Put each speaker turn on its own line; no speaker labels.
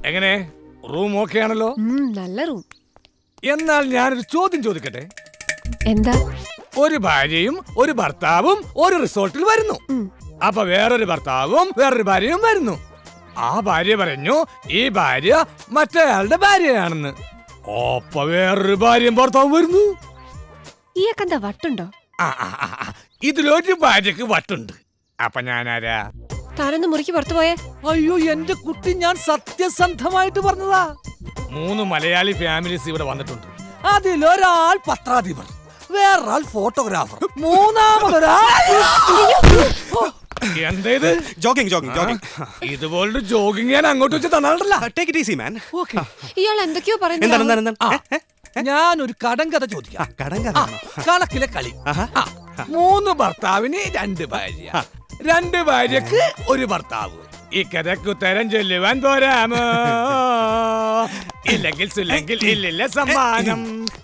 എങ്ങനെ room okay ആണല്ലോ?
നല്ല റൂം.
എന്നാൽ ഞാനൊരു ചോദ്യം ചോദിക്കട്ടെ?
എന്താ?
ഒരു ഭാര്യയും ഒരു ഭർത്താവും ഒരു റിസോർട്ടിൽ വരുന്നു. അപ്പൊ വേറൊരു ഭർത്താവും വേറൊരു ഭാര്യയും വരുന്നു. ആ ഭാര്യ പറഞ്ഞു ഈ ഭാര്യ മറ്റേയാളുടെ ഭാര്യയാണെന്ന്. അപ്പൊ വേറൊരു ഭാര്യയും ഭർത്താവും വരുന്നു.
ഈയക്കെന്താ വട്ടുണ്ടോ?
ഇതിലൊരു ഭാര്യക്ക് വട്ടുണ്ട്. അപ്പൊ ഞാനാരാ?
താനൊന്ന് മുറിക്ക് പുറത്തു പോയേ.
അയ്യോ എന്റെ കുട്ടി, ഞാൻ സത്യസന്ധമായിട്ട് പറഞ്ഞതാ. 3 മലയാളി ഫാമിലീസ് ഇവിടെ വന്നിട്ടുണ്ട്. അതിലൊരാൾ പത്രാധിപർ, വേറൊരാൾ ഫോട്ടോഗ്രാഫർ, മൂന്നാമതൊരാൾ എന്തേത്
ജോഗിങ്.
ഇതുപോലൊരു ജോഗിങ് ഞാൻ അങ്ങോട്ട് വെച്ച് തന്നാണ്ടല്ലോ.
Take it easy man.
ഇയാൾ എന്തൊക്കെയോ പറയുന്നു.
എന്താണ്?
ഞാനൊരു കടങ്കഥ ചോദിക്കാം. കണക്കിലെ കളി. 3 ഭർത്താവിന് 2 ഭാര്യ, 2 ഭാര്യക്ക് 1 ഭർത്താവ്. ഈ കഥക്ക് ഉത്തരം ചൊല്ലുവാൻ പോരാമോ? ഇല്ലെങ്കിൽ ഇല്ലില്ല സമ്മാനം.